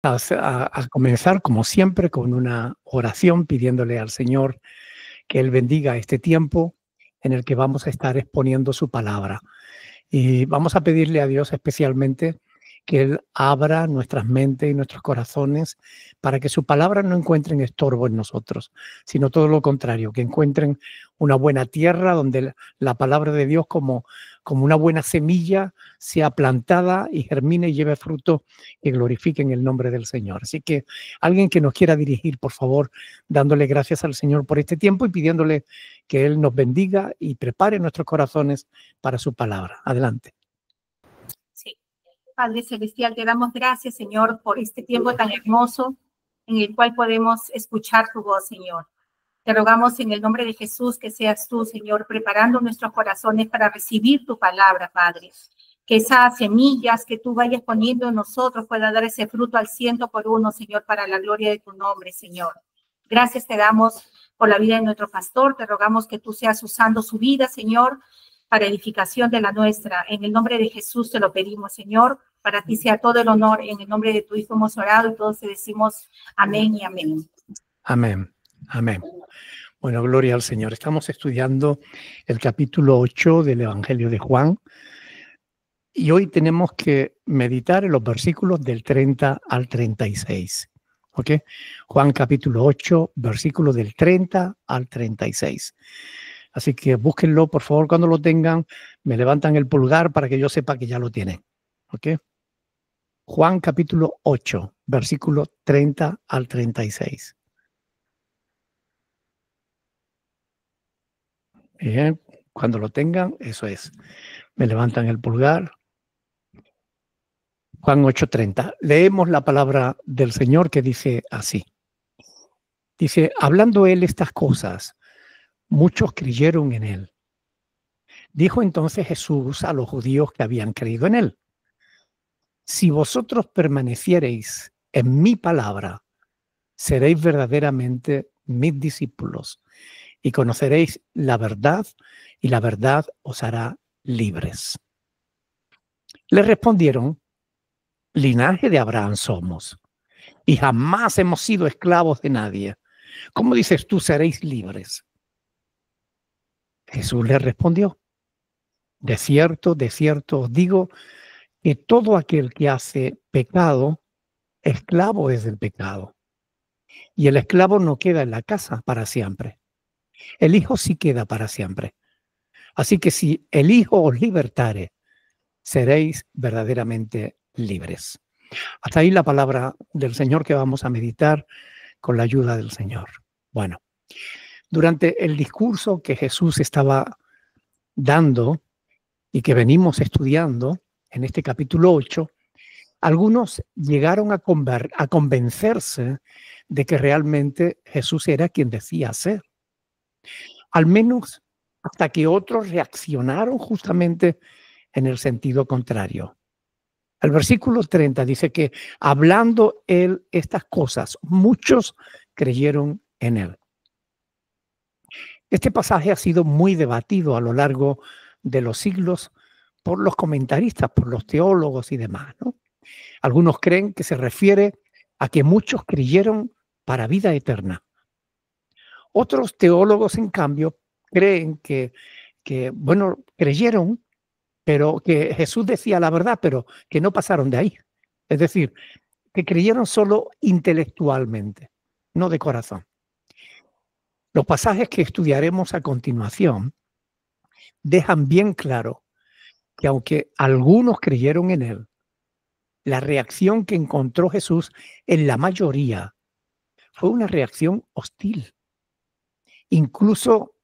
a comenzar, como siempre, con una oración pidiéndole al Señor que Él bendiga este tiempo en el que vamos a estar exponiendo su palabra. Y vamos a pedirle a Dios especialmente que Él abra nuestras mentes y nuestros corazones para que su palabra no encuentren estorbo en nosotros, sino todo lo contrario, que encuentren una buena tierra donde la palabra de Dios como una buena semilla sea plantada y germine y lleve fruto que glorifiquen el nombre del Señor. Así que alguien que nos quiera dirigir, por favor, dándole gracias al Señor por este tiempo y pidiéndole que Él nos bendiga y prepare nuestros corazones para su palabra. Adelante. Sí. Padre Celestial, te damos gracias, Señor, por este tiempo tan hermoso en el cual podemos escuchar tu voz, Señor. Te rogamos en el nombre de Jesús que seas tú, Señor, preparando nuestros corazones para recibir tu palabra, Padre. Que esas semillas que tú vayas poniendo en nosotros pueda dar ese fruto al 100%, Señor, para la gloria de tu nombre, Señor. Gracias te damos por la vida de nuestro pastor. Te rogamos que tú seas usando su vida, Señor, para edificación de la nuestra. En el nombre de Jesús te lo pedimos, Señor. Para ti sea todo el honor. En el nombre de tu Hijo hemos orado y todos te decimos amén y amén. Amén. Amén. Bueno, gloria al Señor. Estamos estudiando el capítulo 8 del Evangelio de Juan y hoy tenemos que meditar en los versículos del 30 al 36. ¿Ok? Juan capítulo 8, versículos del 30 al 36. Así que búsquenlo, por favor, cuando lo tengan, me levantan el pulgar para que yo sepa que ya lo tienen. ¿Ok? Juan capítulo 8, versículo 30 al 36. Bien, cuando lo tengan, eso es. Me levantan el pulgar. Juan 8:30. Leemos la palabra del Señor que dice así. Dice, hablando él estas cosas, muchos creyeron en él. Dijo entonces Jesús a los judíos que habían creído en él: si vosotros permaneciereis en mi palabra, seréis verdaderamente mis discípulos y conoceréis la verdad, y la verdad os hará libres. Le respondieron: linaje de Abraham somos, y jamás hemos sido esclavos de nadie. ¿Cómo dices tú seréis libres? Jesús le respondió: de cierto os digo que todo aquel que hace pecado, esclavo es del pecado. Y el esclavo no queda en la casa para siempre. El Hijo sí queda para siempre. Así que si el Hijo os libertare, seréis verdaderamente libres. Hasta ahí la palabra del Señor que vamos a meditar con la ayuda del Señor. Bueno, durante el discurso que Jesús estaba dando y que venimos estudiando en este capítulo 8, algunos llegaron a convencerse de que realmente Jesús era quien decía ser. Al menos hasta que otros reaccionaron justamente en el sentido contrario. El versículo 30 dice que hablando él estas cosas, muchos creyeron en él. Este pasaje ha sido muy debatido a lo largo de los siglos por los comentaristas, por los teólogos y demás, ¿no? Algunos creen que se refiere a que muchos creyeron para vida eterna. Otros teólogos, en cambio, creen que creyeron, pero que Jesús decía la verdad, pero que no pasaron de ahí. Es decir, que creyeron solo intelectualmente, no de corazón. Los pasajes que estudiaremos a continuación dejan bien claro que aunque algunos creyeron en él, la reacción que encontró Jesús en la mayoría fue una reacción hostil. Incluso,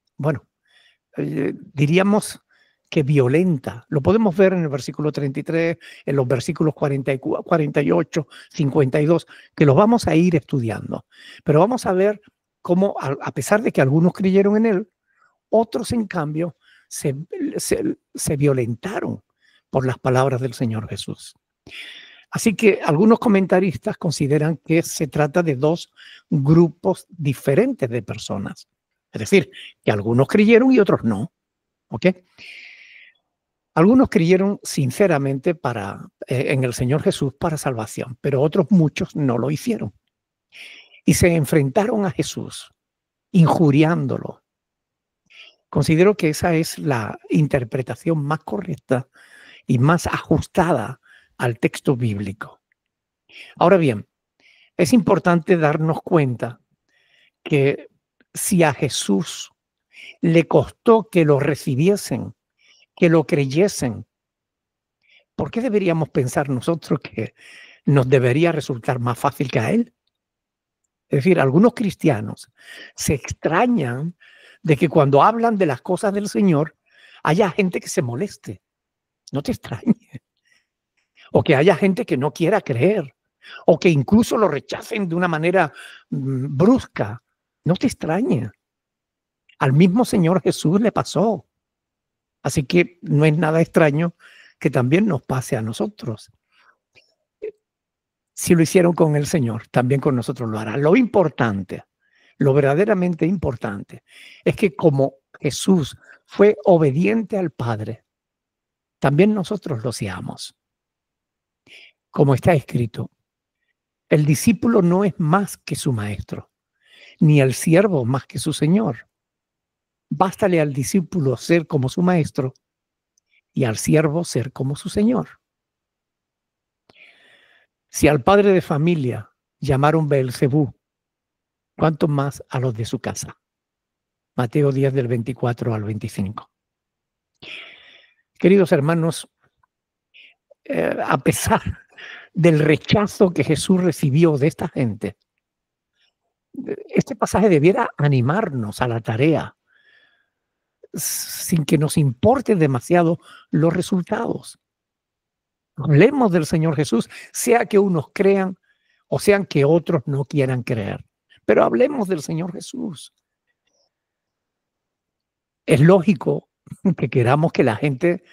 diríamos que violenta. Lo podemos ver en el versículo 33, en los versículos 44, 48, 52, que los vamos a ir estudiando. Pero vamos a ver cómo, a pesar de que algunos creyeron en él, otros, en cambio, se violentaron por las palabras del Señor Jesús. Así que algunos comentaristas consideran que se trata de dos grupos diferentes de personas. Es decir, que algunos creyeron y otros no. ¿Ok? Algunos creyeron sinceramente en el Señor Jesús para salvación, pero otros muchos no lo hicieron. Y se enfrentaron a Jesús, injuriándolo. Considero que esa es la interpretación más correcta y más ajustada al texto bíblico. Ahora bien, es importante darnos cuenta que si a Jesús le costó que lo recibiesen, que lo creyesen, ¿por qué deberíamos pensar nosotros que nos debería resultar más fácil que a él? Es decir, algunos cristianos se extrañan de que cuando hablan de las cosas del Señor haya gente que se moleste. No te extrañes. O que haya gente que no quiera creer. O que incluso lo rechacen de una manera brusca. No te extrañes. Al mismo Señor Jesús le pasó. Así que no es nada extraño que también nos pase a nosotros. Si lo hicieron con el Señor, también con nosotros lo hará. Lo importante, lo verdaderamente importante, es que como Jesús fue obediente al Padre, también nosotros lo seamos. Como está escrito, el discípulo no es más que su maestro, ni el siervo más que su señor. Bástale al discípulo ser como su maestro y al siervo ser como su señor. Si al padre de familia llamaron Beelzebú, ¿cuánto más a los de su casa? Mateo 10 del 24 al 25. Queridos hermanos, a pesar del rechazo que Jesús recibió de esta gente, este pasaje debiera animarnos a la tarea sin que nos importe demasiado los resultados. Hablemos del Señor Jesús, sea que unos crean o sean que otros no quieran creer. Pero hablemos del Señor Jesús. Es lógico que queramos que la gente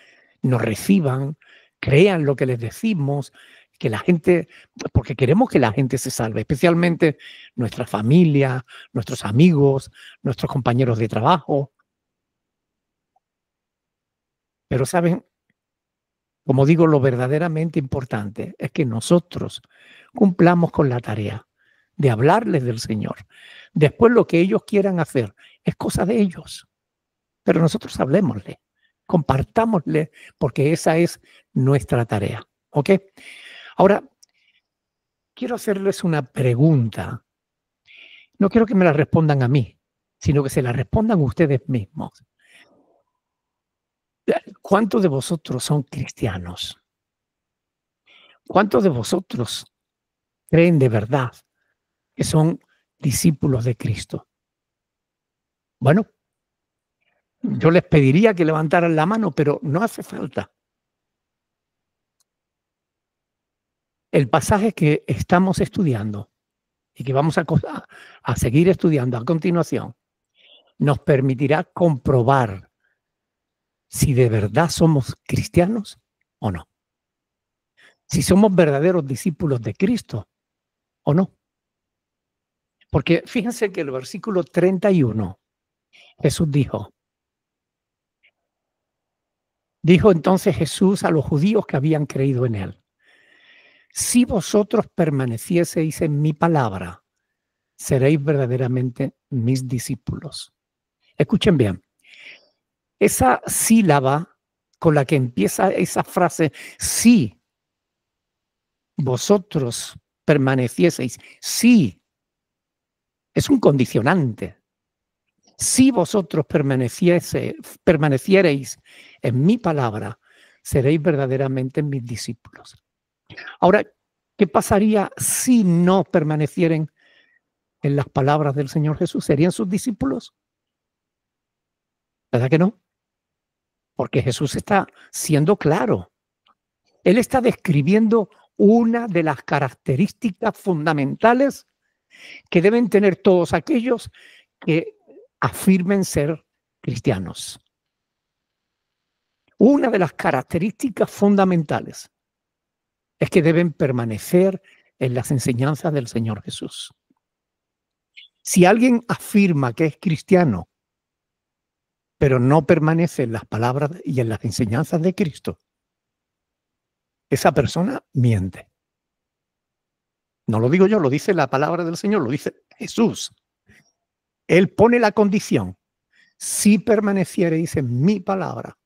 nos reciban, crean lo que les decimos, que la gente, porque queremos que la gente se salve, especialmente nuestra familia, nuestros amigos, nuestros compañeros de trabajo. Pero saben, como digo, lo verdaderamente importante es que nosotros cumplamos con la tarea de hablarles del Señor. Después lo que ellos quieran hacer es cosa de ellos. Pero nosotros hablemosle, compartámosle, porque esa es nuestra tarea. ¿Ok? Ahora, quiero hacerles una pregunta. No quiero que me la respondan a mí, sino que se la respondan ustedes mismos. ¿Cuántos de vosotros son cristianos? ¿Cuántos de vosotros creen de verdad que son discípulos de Cristo? Bueno, yo les pediría que levantaran la mano, pero no hace falta. El pasaje que estamos estudiando y que vamos a seguir estudiando a continuación nos permitirá comprobar si de verdad somos cristianos o no. Si somos verdaderos discípulos de Cristo o no. Porque fíjense que el versículo 31, Jesús dijo entonces Jesús a los judíos que habían creído en él: si vosotros permanecieseis en mi palabra, seréis verdaderamente mis discípulos. Escuchen bien, esa sílaba con la que empieza esa frase, si vosotros permanecieseis, sí, es un condicionante. Si vosotros permaneciereis en mi palabra, seréis verdaderamente mis discípulos. Ahora, ¿qué pasaría si no permanecieren en las palabras del Señor Jesús? ¿Serían sus discípulos? ¿Verdad que no? Porque Jesús está siendo claro. Él está describiendo una de las características fundamentales que deben tener todos aquellos que afirmen ser cristianos. Una de las características fundamentales es que deben permanecer en las enseñanzas del Señor Jesús. Si alguien afirma que es cristiano, pero no permanece en las palabras y en las enseñanzas de Cristo, esa persona miente. No lo digo yo, lo dice la palabra del Señor, lo dice Jesús. Él pone la condición: si permaneciereis en mi palabra,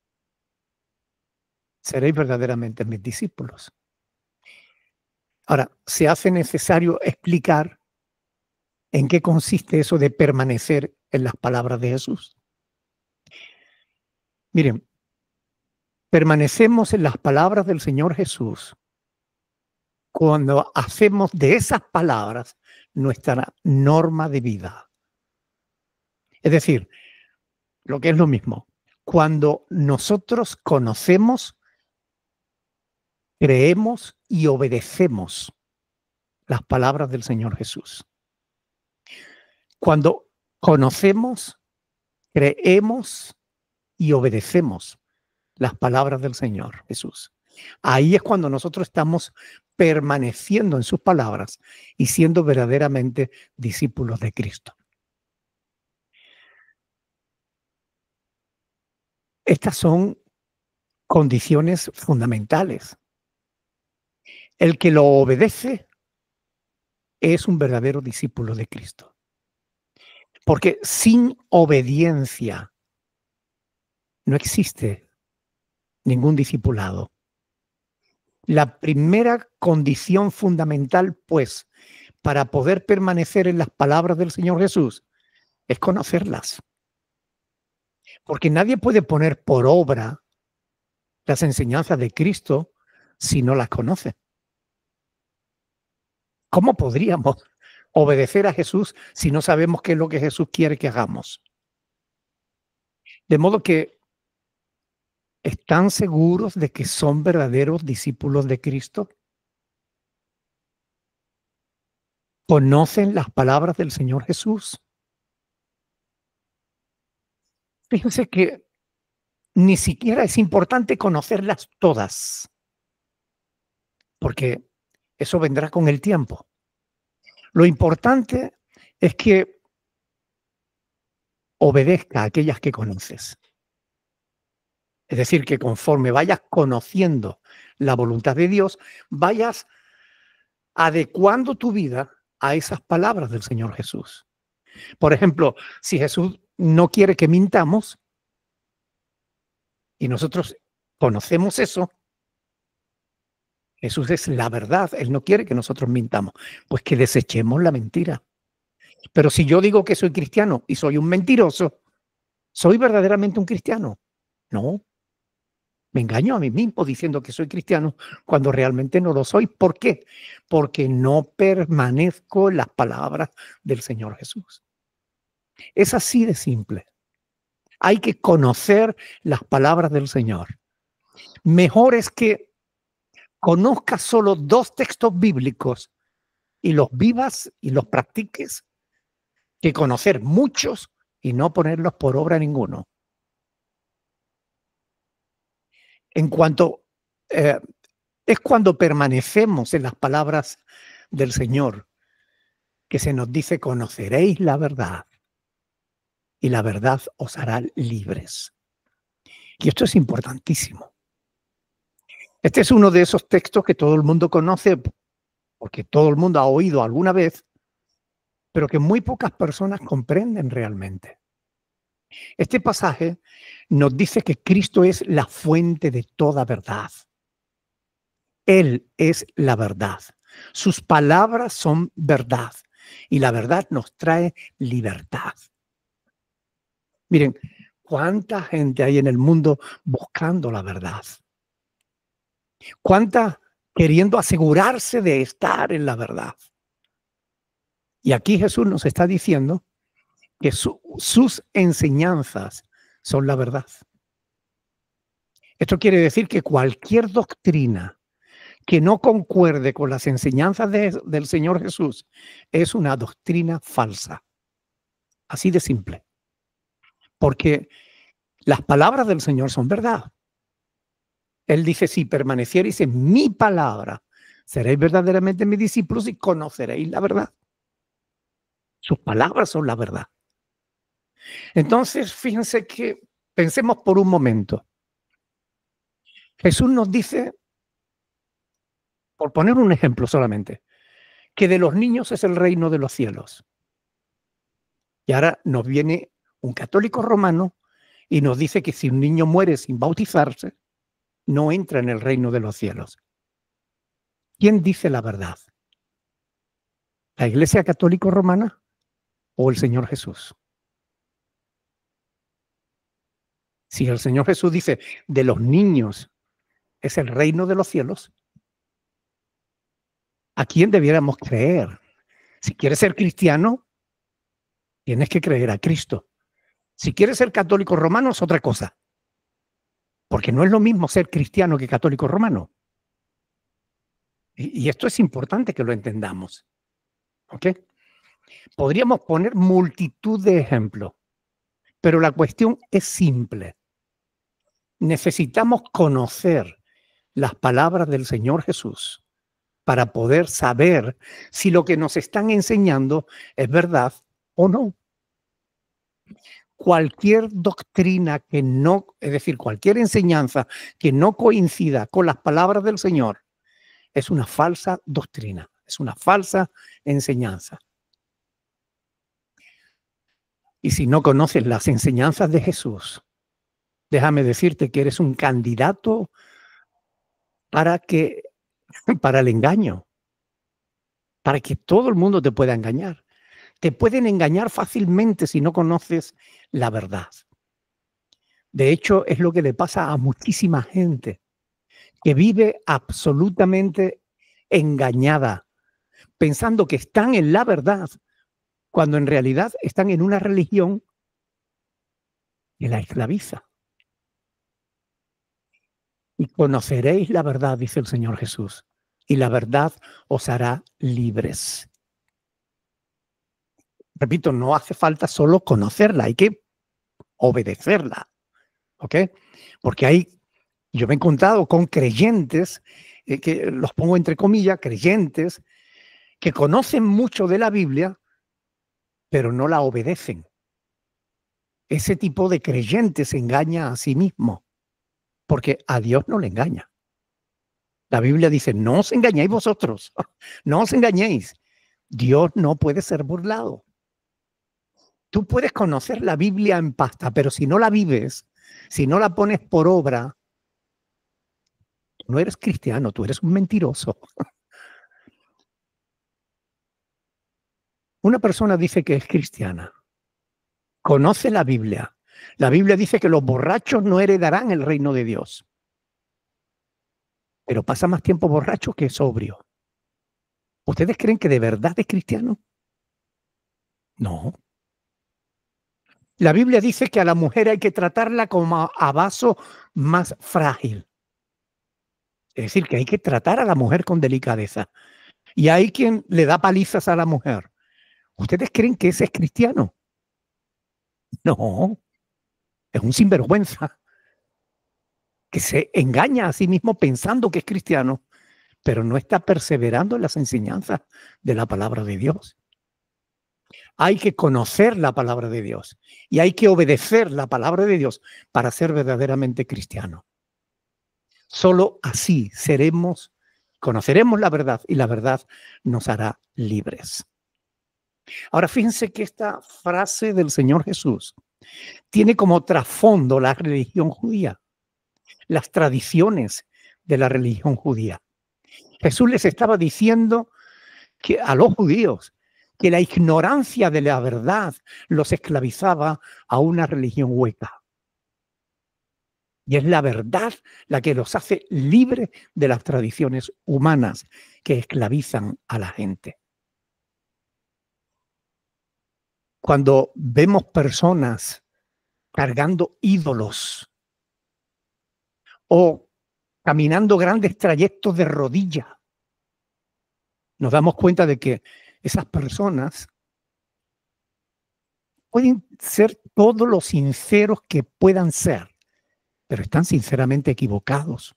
seréis verdaderamente mis discípulos. Ahora, se hace necesario explicar en qué consiste eso de permanecer en las palabras de Jesús. Miren, permanecemos en las palabras del Señor Jesús cuando hacemos de esas palabras nuestra norma de vida. Es decir, lo que es lo mismo, cuando nosotros conocemos, creemos y obedecemos las palabras del Señor Jesús. Cuando conocemos, creemos y obedecemos las palabras del Señor Jesús. Ahí es cuando nosotros estamos permaneciendo en sus palabras y siendo verdaderamente discípulos de Cristo. Estas son condiciones fundamentales. El que lo obedece es un verdadero discípulo de Cristo. Porque sin obediencia no existe ningún discipulado. La primera condición fundamental, pues, para poder permanecer en las palabras del Señor Jesús es conocerlas. Porque nadie puede poner por obra las enseñanzas de Cristo si no las conoce. ¿Cómo podríamos obedecer a Jesús si no sabemos qué es lo que Jesús quiere que hagamos? De modo que ¿están seguros de que son verdaderos discípulos de Cristo? ¿Conocen las palabras del Señor Jesús? Fíjense que ni siquiera es importante conocerlas todas, porque eso vendrá con el tiempo. Lo importante es que obedezca a aquellas que conoces. Es decir, que conforme vayas conociendo la voluntad de Dios, vayas adecuando tu vida a esas palabras del Señor Jesús. Por ejemplo, si Jesús no quiere que mintamos y nosotros conocemos eso, Jesús es la verdad, Él no quiere que nosotros mintamos, pues que desechemos la mentira. Pero si yo digo que soy cristiano y soy un mentiroso, ¿soy verdaderamente un cristiano? No. Me engaño a mí mismo diciendo que soy cristiano cuando realmente no lo soy. ¿Por qué? Porque no permanezco en las palabras del Señor Jesús. Es así de simple. Hay que conocer las palabras del Señor. Mejor es que conozcas solo 2 textos bíblicos y los vivas y los practiques, que conocer muchos y no ponerlos por obra ninguno. En cuanto es cuando permanecemos en las palabras del Señor que se nos dice: conoceréis la verdad y la verdad os hará libres. Y esto es importantísimo. Este es uno de esos textos que todo el mundo conoce, porque todo el mundo ha oído alguna vez, pero que muy pocas personas comprenden realmente. Este pasaje nos dice que Cristo es la fuente de toda verdad. Él es la verdad. Sus palabras son verdad y la verdad nos trae libertad. Miren, ¿cuánta gente hay en el mundo buscando la verdad? ¿Cuánta queriendo asegurarse de estar en la verdad? Y aquí Jesús nos está diciendo que sus enseñanzas son la verdad. Esto quiere decir que cualquier doctrina que no concuerde con las enseñanzas del Señor Jesús es una doctrina falsa. Así de simple. Porque las palabras del Señor son verdad. Él dice: si permaneciereis en mi palabra, seréis verdaderamente mis discípulos y conoceréis la verdad. Sus palabras son la verdad. Entonces, fíjense que Pensemos por un momento. Jesús nos dice, por poner un ejemplo solamente, que de los niños es el reino de los cielos. Y ahora nos viene un católico romano y nos dice que si un niño muere sin bautizarse, no entra en el reino de los cielos. ¿Quién dice la verdad? ¿La Iglesia Católica Romana o el Señor Jesús? Si el Señor Jesús dice, de los niños es el reino de los cielos, ¿a quién debiéramos creer? Si quieres ser cristiano, tienes que creer a Cristo. Si quieres ser católico romano es otra cosa, porque no es lo mismo ser cristiano que católico romano. Y esto es importante que lo entendamos. ¿Ok? Podríamos poner multitud de ejemplos, pero la cuestión es simple. Necesitamos conocer las palabras del Señor Jesús para poder saber si lo que nos están enseñando es verdad o no. Cualquier doctrina que no, es decir, cualquier enseñanza que no coincida con las palabras del Señor es una falsa doctrina, es una falsa enseñanza. Y si no conoces las enseñanzas de Jesús, déjame decirte que eres un candidato para el engaño, para que todo el mundo te pueda engañar. Te pueden engañar fácilmente si no conoces la verdad. De hecho, es lo que le pasa a muchísima gente que vive absolutamente engañada, pensando que están en la verdad, cuando en realidad están en una religión que la esclaviza. Y conoceréis la verdad, dice el Señor Jesús, y la verdad os hará libres. Repito, no hace falta solo conocerla, hay que obedecerla, ¿ok? Porque yo me he encontrado con creyentes, que los pongo entre comillas, creyentes, que conocen mucho de la Biblia, pero no la obedecen. Ese tipo de creyente se engaña a sí mismo, porque a Dios no le engaña. La Biblia dice, no os engañéis vosotros, no os engañéis. Dios no puede ser burlado. Tú puedes conocer la Biblia en pasta, pero si no la vives, si no la pones por obra, no eres cristiano, tú eres un mentiroso. Una persona dice que es cristiana, conoce la Biblia. La Biblia dice que los borrachos no heredarán el reino de Dios, pero pasa más tiempo borracho que sobrio. ¿Ustedes creen que de verdad es cristiano? No. La Biblia dice que a la mujer hay que tratarla como a vaso más frágil. Es decir, que hay que tratar a la mujer con delicadeza. Y hay quien le da palizas a la mujer. ¿Ustedes creen que ese es cristiano? No, es un sinvergüenza que se engaña a sí mismo pensando que es cristiano, pero no está perseverando en las enseñanzas de la palabra de Dios. Hay que conocer la palabra de Dios y hay que obedecer la palabra de Dios para ser verdaderamente cristiano. Solo así conoceremos la verdad y la verdad nos hará libres. Ahora fíjense que esta frase del Señor Jesús tiene como trasfondo la religión judía, las tradiciones de la religión judía. Jesús les estaba diciendo que a los judíos que la ignorancia de la verdad los esclavizaba a una religión hueca. Y es la verdad la que los hace libres de las tradiciones humanas que esclavizan a la gente. Cuando vemos personas cargando ídolos o caminando grandes trayectos de rodilla, nos damos cuenta de que esas personas pueden ser todos los sinceros que puedan ser, pero están sinceramente equivocados,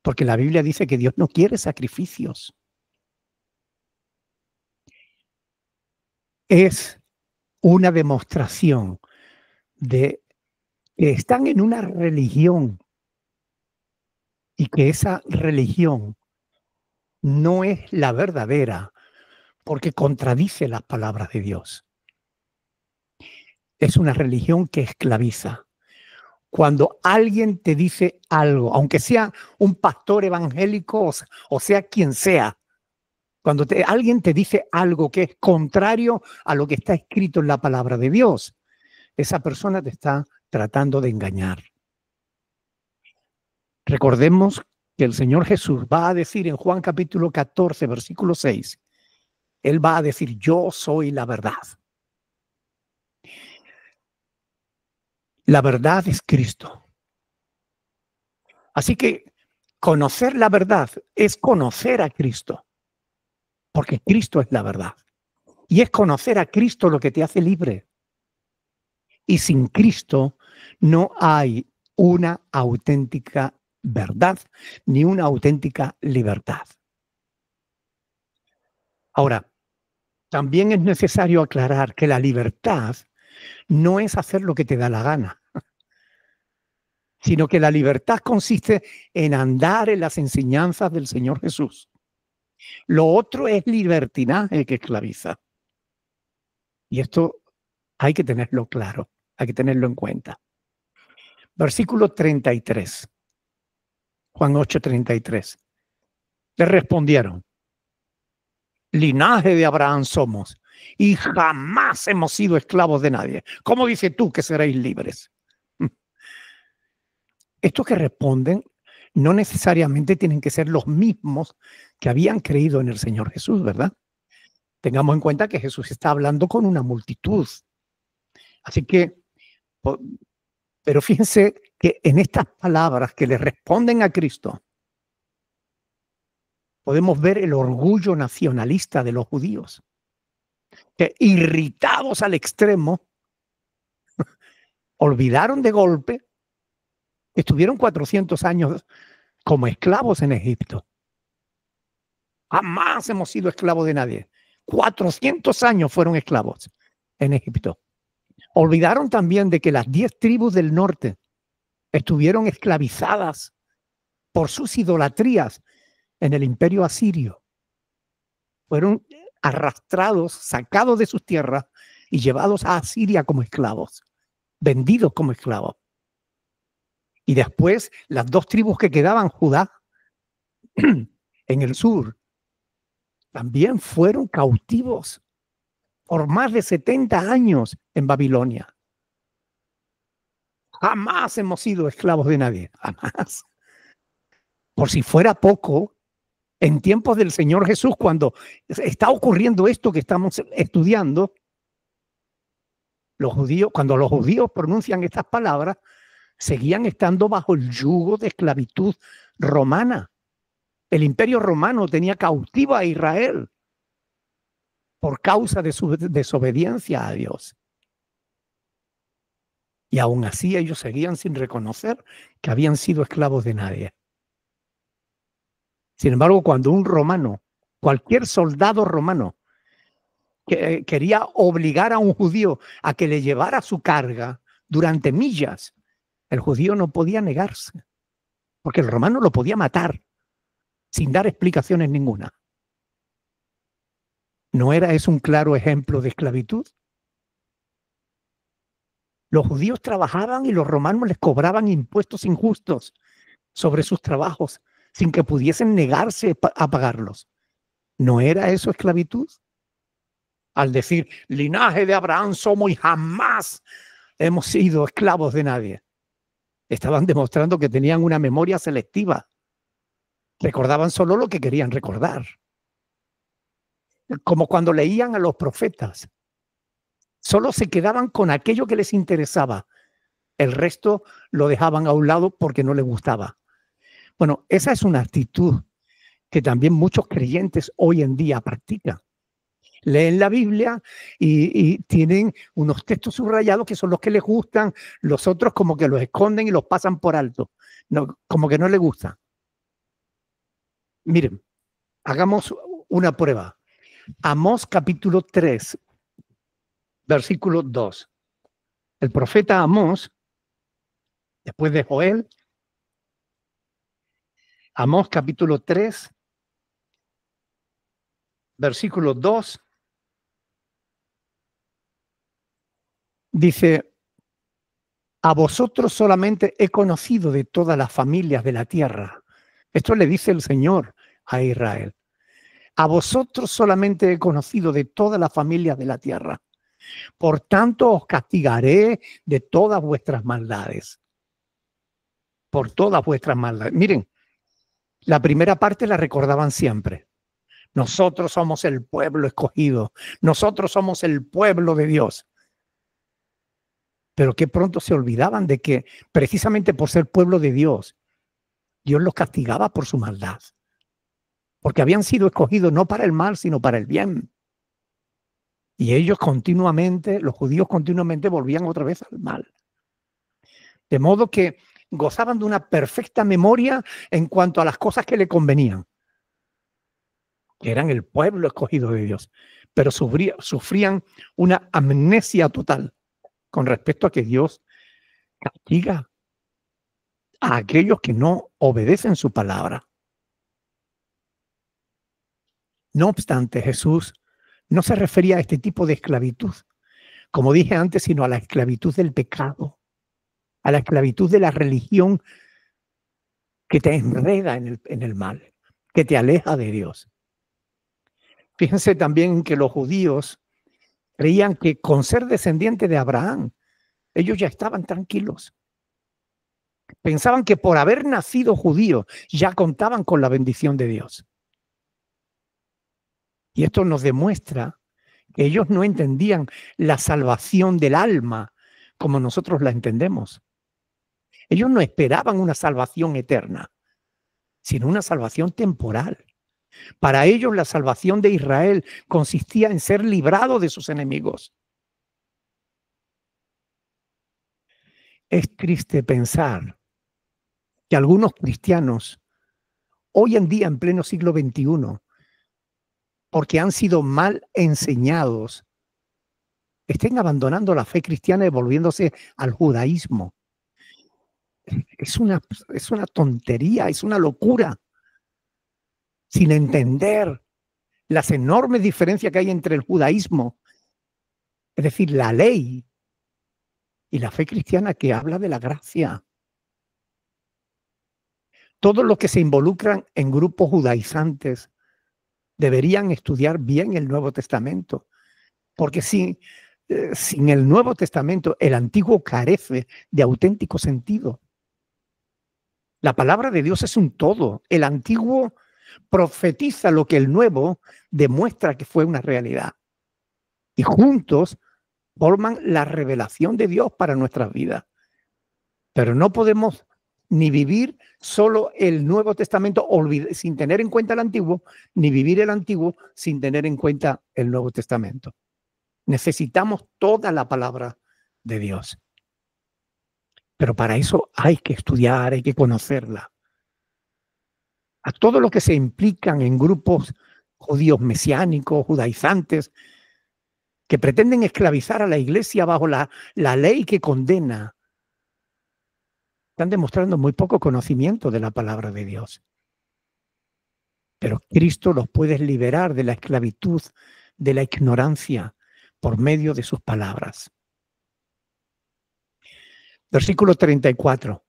porque la Biblia dice que Dios no quiere sacrificios. Es una demostración de que están en una religión y que esa religión no es la verdadera porque contradice las palabras de Dios. Es una religión que esclaviza. Cuando alguien te dice algo, aunque sea un pastor evangélico o sea quien sea, cuando alguien te dice algo que es contrario a lo que está escrito en la palabra de Dios, esa persona te está tratando de engañar. Recordemos que el Señor Jesús va a decir en Juan capítulo 14, versículo 6, Él va a decir, yo soy la verdad. La verdad es Cristo. Así que conocer la verdad es conocer a Cristo, porque Cristo es la verdad. Y es conocer a Cristo lo que te hace libre. Y sin Cristo no hay una auténtica verdad ni una auténtica libertad. Ahora, también es necesario aclarar que la libertad no es hacer lo que te da la gana, sino que la libertad consiste en andar en las enseñanzas del Señor Jesús. Lo otro es libertinaje que esclaviza. Y esto hay que tenerlo claro, hay que tenerlo en cuenta. Versículo 33, Juan 8:33. Le respondieron, linaje de Abraham somos y jamás hemos sido esclavos de nadie. ¿Cómo dices tú que seréis libres? Estos que responden no necesariamente tienen que ser los mismos que habían creído en el Señor Jesús, ¿verdad? Tengamos en cuenta que Jesús está hablando con una multitud. Así que, pero fíjense que en estas palabras que le responden a Cristo, podemos ver el orgullo nacionalista de los judíos, que irritados al extremo, olvidaron de golpe que estuvieron 400 años como esclavos en Egipto. Jamás hemos sido esclavos de nadie. 400 años fueron esclavos en Egipto. Olvidaron también de que las 10 tribus del norte estuvieron esclavizadas por sus idolatrías en el imperio asirio. Fueron arrastrados, sacados de sus tierras y llevados a Asiria como esclavos, vendidos como esclavos. Y después las 2 tribus que quedaban, Judá, en el sur, también fueron cautivos por más de 70 años en Babilonia. Jamás hemos sido esclavos de nadie, jamás. Por si fuera poco, en tiempos del Señor Jesús, cuando está ocurriendo esto que estamos estudiando, cuando los judíos pronuncian estas palabras, seguían estando bajo el yugo de esclavitud romana. El imperio romano tenía cautiva a Israel por causa de su desobediencia a Dios. Y aún así ellos seguían sin reconocer que habían sido esclavos de nadie. Sin embargo, cuando un romano, cualquier soldado romano, que quería obligar a un judío a que le llevara su carga durante millas, el judío no podía negarse, porque el romano lo podía matar sin dar explicaciones ninguna. ¿No era eso un claro ejemplo de esclavitud? Los judíos trabajaban y los romanos les cobraban impuestos injustos sobre sus trabajos sin que pudiesen negarse a pagarlos. ¿No era eso esclavitud? Al decir, linaje de Abraham somos y jamás hemos sido esclavos de nadie. Estaban demostrando que tenían una memoria selectiva. Recordaban solo lo que querían recordar. Como cuando leían a los profetas. Solo se quedaban con aquello que les interesaba. El resto lo dejaban a un lado porque no les gustaba. Bueno, esa es una actitud que también muchos creyentes hoy en día practican. Leen la Biblia y tienen unos textos subrayados que son los que les gustan, los otros como que los esconden y los pasan por alto, no, como que no les gusta. Miren, hagamos una prueba. Amós capítulo 3, versículo 2. El profeta Amós Después de Joel, Amós capítulo 3, versículo 2, dice: a vosotros solamente he conocido de todas las familias de la tierra. Esto le dice el Señor a Israel. A vosotros solamente he conocido de todas las familias de la tierra. Por tanto, os castigaré de todas vuestras maldades. Por todas vuestras maldades. Miren, la primera parte la recordaban siempre. Nosotros somos el pueblo escogido. Nosotros somos el pueblo de Dios. Pero que pronto se olvidaban de que precisamente por ser pueblo de Dios, Dios los castigaba por su maldad. Porque habían sido escogidos no para el mal, sino para el bien. Y ellos continuamente, los judíos continuamente volvían otra vez al mal. De modo que gozaban de una perfecta memoria en cuanto a las cosas que le convenían. Que eran el pueblo escogido de Dios. Pero sufrían una amnesia total con respecto a que Dios castiga a aquellos que no obedecen su palabra. No obstante, Jesús no se refería a este tipo de esclavitud, como dije antes, sino a la esclavitud del pecado, a la esclavitud de la religión que te enreda en el mal, que te aleja de Dios. Fíjense también que los judíos creían que con ser descendiente de Abraham, ellos ya estaban tranquilos. Pensaban que por haber nacido judíos ya contaban con la bendición de Dios. Y esto nos demuestra que ellos no entendían la salvación del alma como nosotros la entendemos. Ellos no esperaban una salvación eterna, sino una salvación temporal. Para ellos la salvación de Israel consistía en ser librado de sus enemigos. Es triste pensar que algunos cristianos, hoy en día en pleno siglo XXI, porque han sido mal enseñados, estén abandonando la fe cristiana y volviéndose al judaísmo. Es una tontería, es una locura, sin entender las enormes diferencias que hay entre el judaísmo, es decir, la ley, y la fe cristiana que habla de la gracia. Todos los que se involucran en grupos judaizantes deberían estudiar bien el Nuevo Testamento, porque sin el Nuevo Testamento el Antiguo carece de auténtico sentido. La palabra de Dios es un todo. El Antiguo profetiza lo que el Nuevo demuestra que fue una realidad. Y juntos forman la revelación de Dios para nuestras vidas. Pero no podemos ni vivir solo el Nuevo Testamento sin tener en cuenta el Antiguo, ni vivir el Antiguo sin tener en cuenta el Nuevo Testamento. Necesitamos toda la palabra de Dios. Pero para eso hay que estudiar, hay que conocerla. A todos los que se implican en grupos judíos mesiánicos, judaizantes, que pretenden esclavizar a la iglesia bajo la ley que condena, están demostrando muy poco conocimiento de la palabra de Dios. Pero Cristo los puede liberar de la esclavitud, de la ignorancia, por medio de sus palabras. Versículo 34.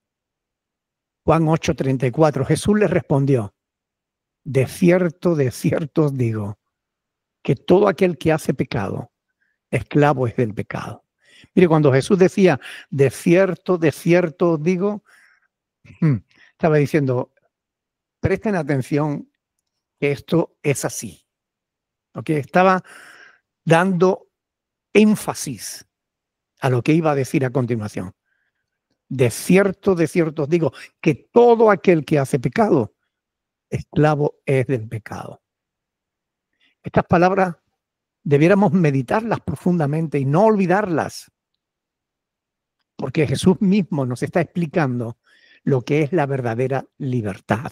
Juan 8:34. Jesús les respondió: de cierto os digo, que todo aquel que hace pecado, esclavo es del pecado. Mire, cuando Jesús decía, de cierto os digo, estaba diciendo, presten atención que esto es así. ¿Ok? Estaba dando énfasis a lo que iba a decir a continuación. De cierto os digo, que todo aquel que hace pecado, esclavo es del pecado. Estas palabras debiéramos meditarlas profundamente y no olvidarlas, porque Jesús mismo nos está explicando lo que es la verdadera libertad.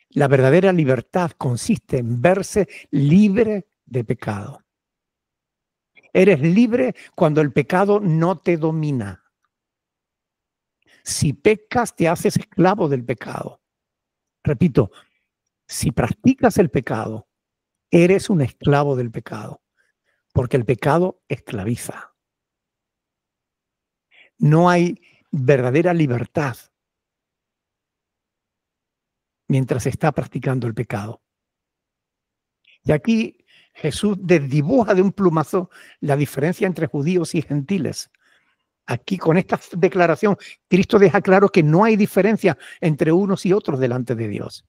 La verdadera libertad consiste en verse libre de pecado. Eres libre cuando el pecado no te domina. Si pecas, te haces esclavo del pecado. Repito, si practicas el pecado, eres un esclavo del pecado, porque el pecado esclaviza. No hay verdadera libertad mientras se está practicando el pecado. Y aquí Jesús desdibuja de un plumazo la diferencia entre judíos y gentiles. Aquí con esta declaración, Cristo deja claro que no hay diferencia entre unos y otros delante de Dios.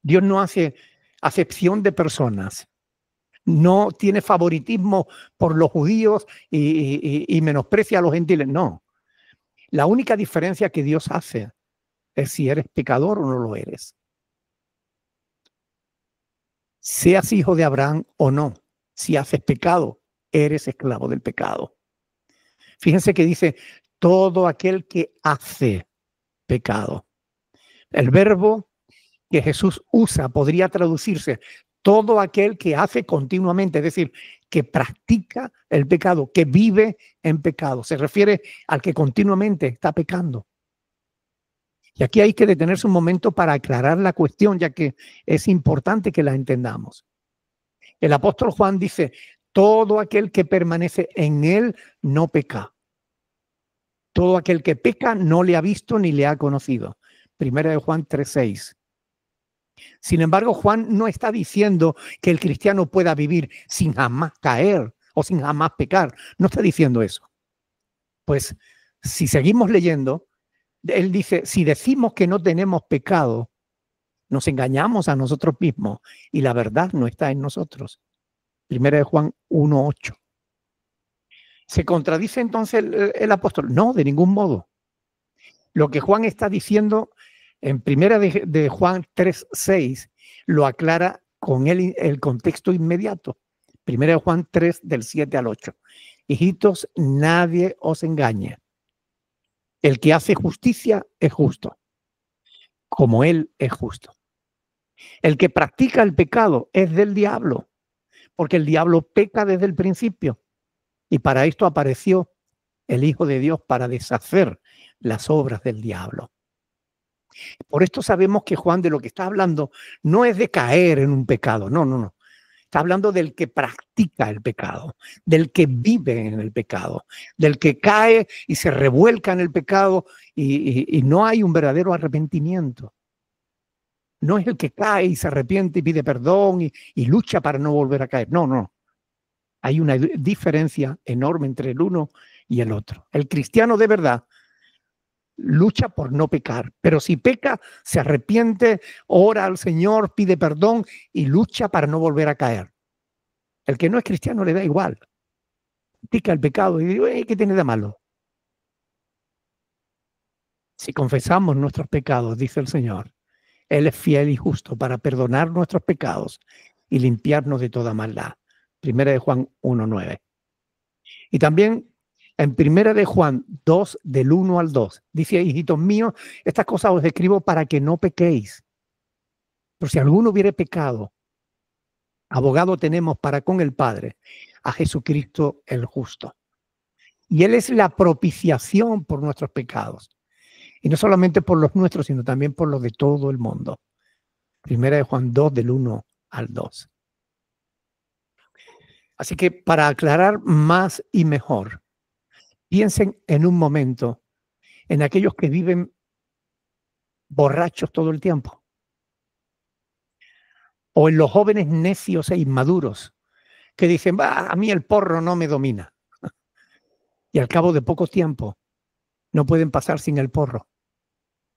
Dios no hace acepción de personas, no tiene favoritismo por los judíos y menosprecia a los gentiles, no. La única diferencia que Dios hace es si eres pecador o no lo eres. Seas hijo de Abraham o no, si haces pecado, eres esclavo del pecado. Fíjense que dice, todo aquel que hace pecado. El verbo que Jesús usa podría traducirse todo aquel que hace continuamente, es decir, que practica el pecado, que vive en pecado. Se refiere al que continuamente está pecando. Y aquí hay que detenerse un momento para aclarar la cuestión, ya que es importante que la entendamos. El apóstol Juan dice, todo aquel que permanece en él no peca. Todo aquel que peca no le ha visto ni le ha conocido. Primera de Juan 3:6. Sin embargo, Juan no está diciendo que el cristiano pueda vivir sin jamás caer o sin jamás pecar. No está diciendo eso. Pues si seguimos leyendo, él dice, si decimos que no tenemos pecado, nos engañamos a nosotros mismos y la verdad no está en nosotros. Primera de Juan 1:8. ¿Se contradice entonces el apóstol? No, de ningún modo. Lo que Juan está diciendo en primera de Juan 3:6 lo aclara con el contexto inmediato. Primera de Juan 3, del 7 al 8. Hijitos, nadie os engañe. El que hace justicia es justo, como él es justo. El que practica el pecado es del diablo, porque el diablo peca desde el principio. Y para esto apareció el Hijo de Dios, para deshacer las obras del diablo. Por esto sabemos que Juan de lo que está hablando no es de caer en un pecado, no. Está hablando del que practica el pecado, del que vive en el pecado, del que cae y se revuelca en el pecado y no hay un verdadero arrepentimiento. No es el que cae y se arrepiente y pide perdón y lucha para no volver a caer. No. Hay una diferencia enorme entre el uno y el otro. El cristiano de verdad lucha por no pecar, pero si peca, se arrepiente, ora al Señor, pide perdón y lucha para no volver a caer. El que no es cristiano le da igual. Practica el pecado y dice, ¿qué tiene de malo? Si confesamos nuestros pecados, dice el Señor, Él es fiel y justo para perdonar nuestros pecados y limpiarnos de toda maldad. Primera de Juan 1:9. Y también en Primera de Juan 2, del 1 al 2, dice, hijitos míos, estas cosas os escribo para que no pequéis. Por si alguno hubiere pecado, abogado tenemos para con el Padre, a Jesucristo el justo. Y Él es la propiciación por nuestros pecados. Y no solamente por los nuestros, sino también por los de todo el mundo. Primera de Juan 2, del 1 al 2. Así que para aclarar más y mejor, piensen en un momento en aquellos que viven borrachos todo el tiempo. O en los jóvenes necios e inmaduros que dicen, a mí el porro no me domina. Y al cabo de poco tiempo no pueden pasar sin el porro.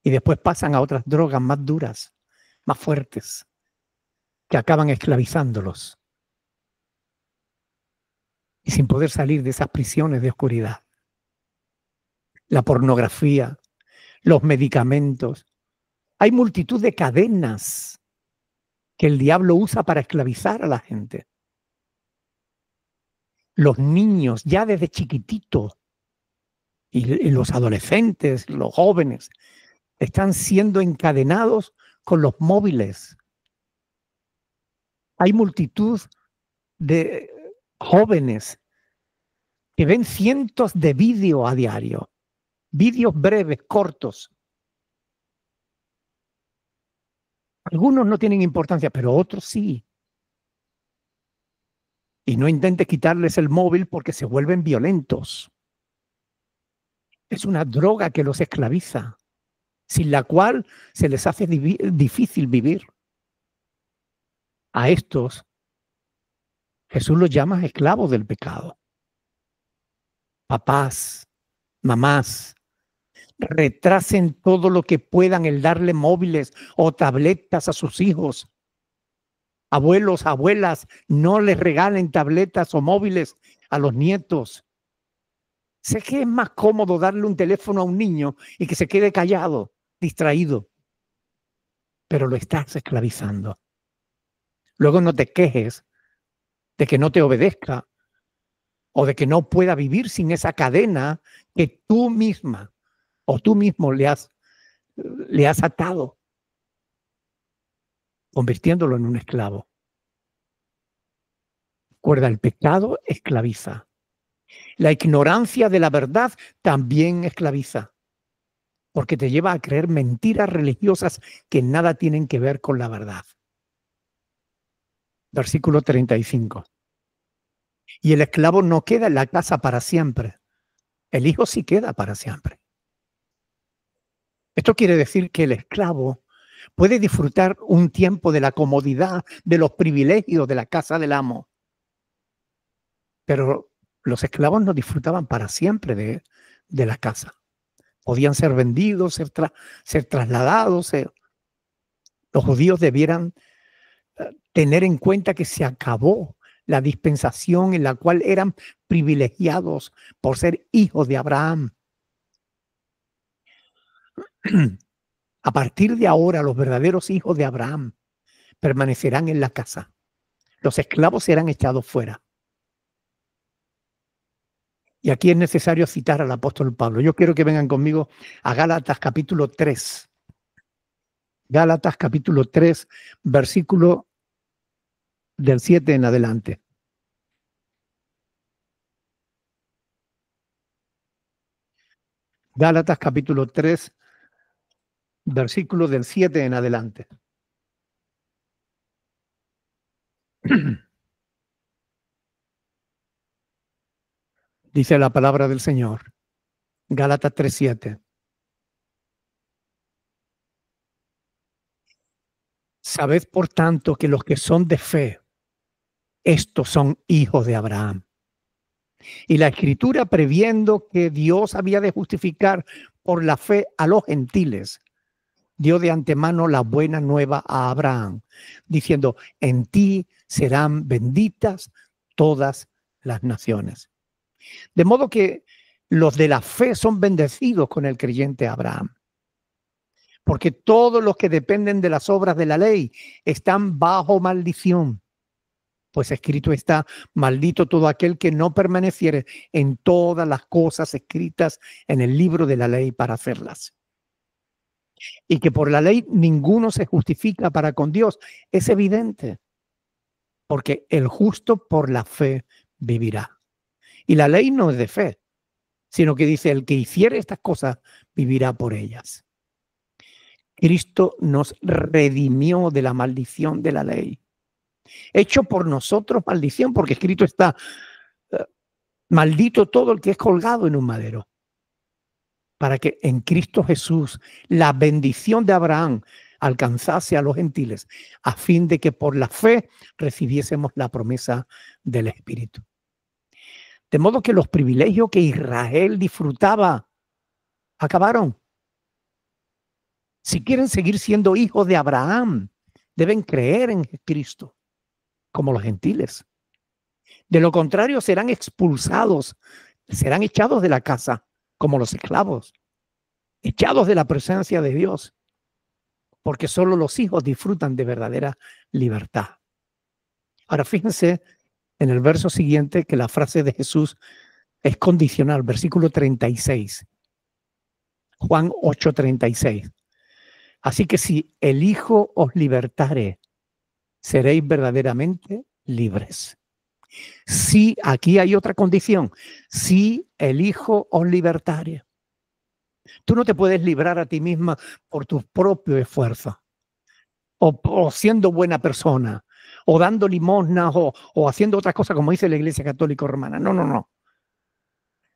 Y después pasan a otras drogas más duras, más fuertes, que acaban esclavizándolos. Y sin poder salir de esas prisiones de oscuridad. La pornografía, los medicamentos. Hay multitud de cadenas que el diablo usa para esclavizar a la gente. Los niños, ya desde chiquititos, y los adolescentes, los jóvenes, están siendo encadenados con los móviles. Hay multitud de jóvenes que ven cientos de vídeos a diario vídeos breves, cortos. Algunos no tienen importancia, pero otros sí. Y no intente quitarles el móvil porque se vuelven violentos. Es una droga que los esclaviza, sin la cual se les hace difícil vivir. A estos, Jesús los llama esclavos del pecado. Papás, mamás, retrasen todo lo que puedan el darle móviles o tabletas a sus hijos. Abuelos, abuelas, no les regalen tabletas o móviles a los nietos. Sé que es más cómodo darle un teléfono a un niño y que se quede callado, distraído, pero lo estás esclavizando. Luego no te quejes de que no te obedezca o de que no pueda vivir sin esa cadena que tú misma o tú mismo le has atado, convirtiéndolo en un esclavo. Recuerda, el pecado esclaviza. La ignorancia de la verdad también esclaviza, porque te lleva a creer mentiras religiosas que nada tienen que ver con la verdad. Versículo 35. Y el esclavo no queda en la casa para siempre. El hijo sí queda para siempre. Esto quiere decir que el esclavo puede disfrutar un tiempo de la comodidad, de los privilegios de la casa del amo. Pero los esclavos no disfrutaban para siempre de la casa. Podían ser vendidos, ser trasladados. Los judíos debieran tener en cuenta que se acabó la dispensación en la cual eran privilegiados por ser hijos de Abraham. A partir de ahora, los verdaderos hijos de Abraham permanecerán en la casa. Los esclavos serán echados fuera. Y aquí es necesario citar al apóstol Pablo. Yo quiero que vengan conmigo a Gálatas capítulo 3. Gálatas capítulo 3, versículo del 7 en adelante. Gálatas capítulo 3, versículo del 7 en adelante. Dice la palabra del Señor. Gálatas 3:7. Sabed por tanto que los que son de fe, estos son hijos de Abraham. Y la Escritura, previendo que Dios había de justificar por la fe a los gentiles, dio de antemano la buena nueva a Abraham, diciendo: en ti serán benditas todas las naciones. De modo que los de la fe son bendecidos con el creyente Abraham. Porque todos los que dependen de las obras de la ley están bajo maldición. Pues escrito está: maldito todo aquel que no permaneciere en todas las cosas escritas en el libro de la ley para hacerlas. Y que por la ley ninguno se justifica para con Dios. Es evidente, porque el justo por la fe vivirá. Y la ley no es de fe, sino que dice: el que hiciere estas cosas vivirá por ellas. Cristo nos redimió de la maldición de la ley. Hecho por nosotros maldición, porque escrito está: maldito todo el que es colgado en un madero. Para que en Cristo Jesús la bendición de Abraham alcanzase a los gentiles, a fin de que por la fe recibiésemos la promesa del Espíritu. De modo que los privilegios que Israel disfrutaba acabaron. Si quieren seguir siendo hijos de Abraham, deben creer en Cristo, como los gentiles. De lo contrario, serán expulsados, serán echados de la casa, como los esclavos, echados de la presencia de Dios, porque solo los hijos disfrutan de verdadera libertad. Ahora fíjense en el verso siguiente que la frase de Jesús es condicional, versículo 36. Juan 8:36. Así que si el Hijo os libertare, seréis verdaderamente libres. Sí, aquí hay otra condición. Si el Hijo os libertare. Tú no te puedes librar a ti misma por tu propio esfuerzo, o siendo buena persona, o dando limosnas, o haciendo otras cosas como dice la Iglesia Católica Romana. No, no, no.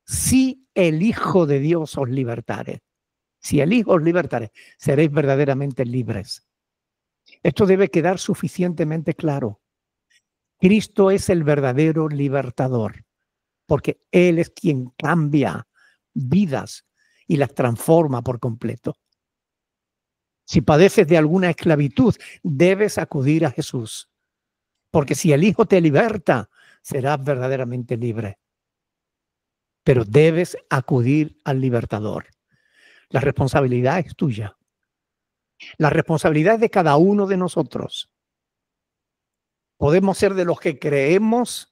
Si el Hijo de Dios os libertare, si el Hijo os libertare, seréis verdaderamente libres. Esto debe quedar suficientemente claro. Cristo es el verdadero libertador, porque Él es quien cambia vidas y las transforma por completo. Si padeces de alguna esclavitud, debes acudir a Jesús, porque si el Hijo te liberta, serás verdaderamente libre. Pero debes acudir al libertador. La responsabilidad es tuya. La responsabilidad es de cada uno de nosotros. Podemos ser de los que creemos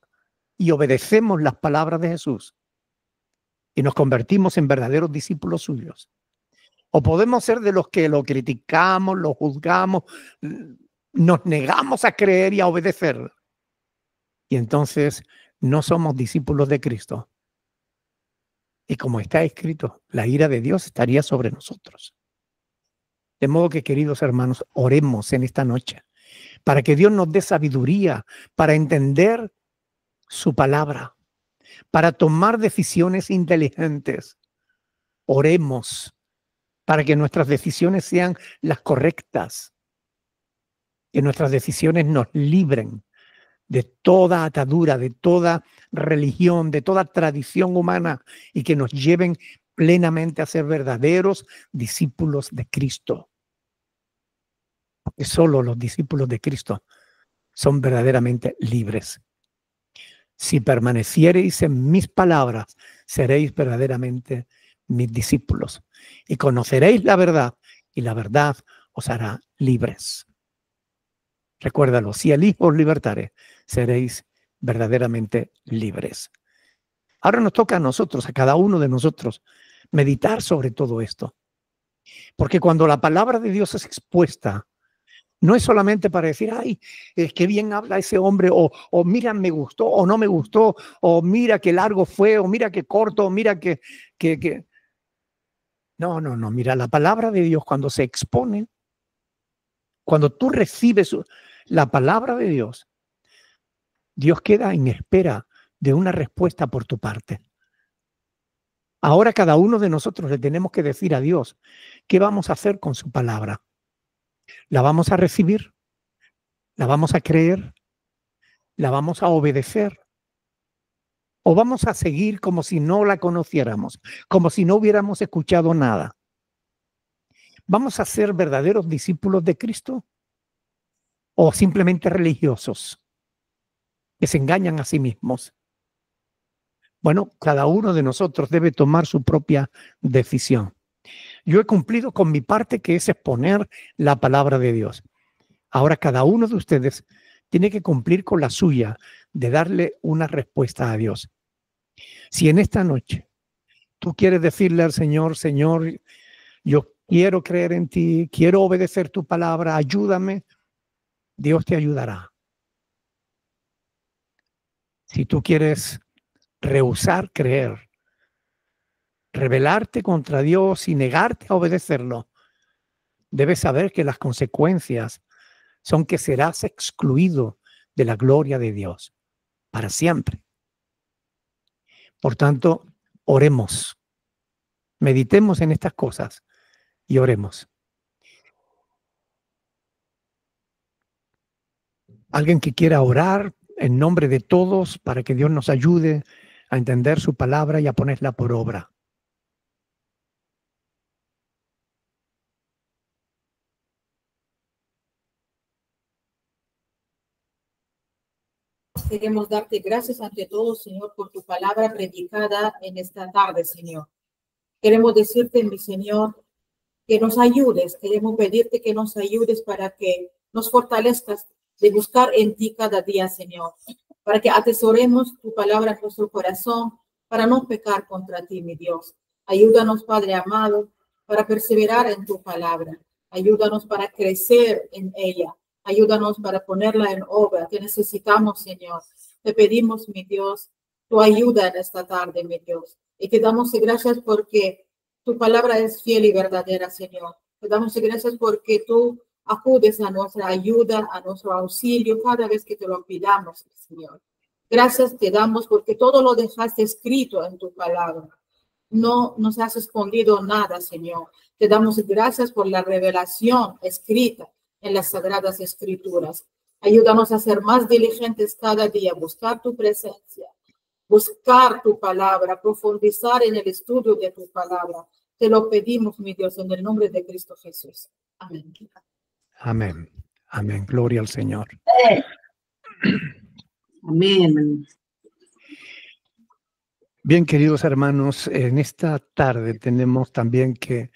y obedecemos las palabras de Jesús y nos convertimos en verdaderos discípulos suyos. O podemos ser de los que lo criticamos, lo juzgamos, nos negamos a creer y a obedecer. Y entonces no somos discípulos de Cristo. Y como está escrito, la ira de Dios estaría sobre nosotros. De modo que, queridos hermanos, oremos en esta noche para que Dios nos dé sabiduría para entender su palabra, para tomar decisiones inteligentes. Oremos para que nuestras decisiones sean las correctas, que nuestras decisiones nos libren de toda atadura, de toda religión, de toda tradición humana y que nos lleven plenamente a ser verdaderos discípulos de Cristo. Porque solo los discípulos de Cristo son verdaderamente libres. Si permaneciereis en mis palabras, seréis verdaderamente mis discípulos y conoceréis la verdad y la verdad os hará libres. Recuérdalo, si el Hijo os libertare, seréis verdaderamente libres. Ahora nos toca a nosotros, a cada uno de nosotros, meditar sobre todo esto. Porque cuando la palabra de Dios es expuesta, no es solamente para decir, ay, qué bien habla ese hombre, o mira, me gustó, o no me gustó, o mira qué largo fue, o mira qué corto, o mira que... No, no, no, mira, la palabra de Dios cuando se expone, cuando tú recibes la palabra de Dios, Dios queda en espera de una respuesta por tu parte. Ahora cada uno de nosotros le tenemos que decir a Dios, ¿qué vamos a hacer con su palabra? ¿La vamos a recibir? ¿La vamos a creer? ¿La vamos a obedecer? ¿O vamos a seguir como si no la conociéramos, como si no hubiéramos escuchado nada? ¿Vamos a ser verdaderos discípulos de Cristo? ¿O simplemente religiosos que se engañan a sí mismos? Bueno, cada uno de nosotros debe tomar su propia decisión. Yo he cumplido con mi parte, que es exponer la palabra de Dios. Ahora cada uno de ustedes tiene que cumplir con la suya, de darle una respuesta a Dios. Si en esta noche tú quieres decirle al Señor, Señor, yo quiero creer en ti, quiero obedecer tu palabra, ayúdame, Dios te ayudará. Si tú quieres rehusar creer, rebelarte contra Dios y negarte a obedecerlo, debes saber que las consecuencias son que serás excluido de la gloria de Dios para siempre. Por tanto, oremos, meditemos en estas cosas y oremos. Alguien que quiera orar en nombre de todos para que Dios nos ayude a entender su palabra y a ponerla por obra. Queremos darte gracias ante todo, Señor, por tu palabra predicada en esta tarde, Señor. Queremos decirte, mi Señor, que nos ayudes. Queremos pedirte que nos ayudes para que nos fortalezcas de buscar en ti cada día, Señor, para que atesoremos tu palabra en nuestro corazón, para no pecar contra ti, mi Dios. Ayúdanos, Padre amado, para perseverar en tu palabra. Ayúdanos para crecer en ella. Ayúdanos para ponerla en obra. Te necesitamos, Señor. Te pedimos, mi Dios, tu ayuda en esta tarde, mi Dios. Y te damos gracias porque Tu palabra es fiel y verdadera, Señor. Te damos gracias porque tú acudes a nuestra ayuda, a nuestro auxilio cada vez que te lo pidamos, Señor. Gracias te damos porque todo lo dejaste escrito en tu palabra. No nos has escondido nada, Señor. Te damos gracias por la revelación escrita en las Sagradas Escrituras. Ayúdanos a ser más diligentes cada día, buscar tu presencia, buscar tu palabra, profundizar en el estudio de tu palabra. Te lo pedimos, mi Dios, en el nombre de Cristo Jesús. Amén. Amén. Amén. Gloria al Señor. Amén. Bien, queridos hermanos, en esta tarde tenemos también que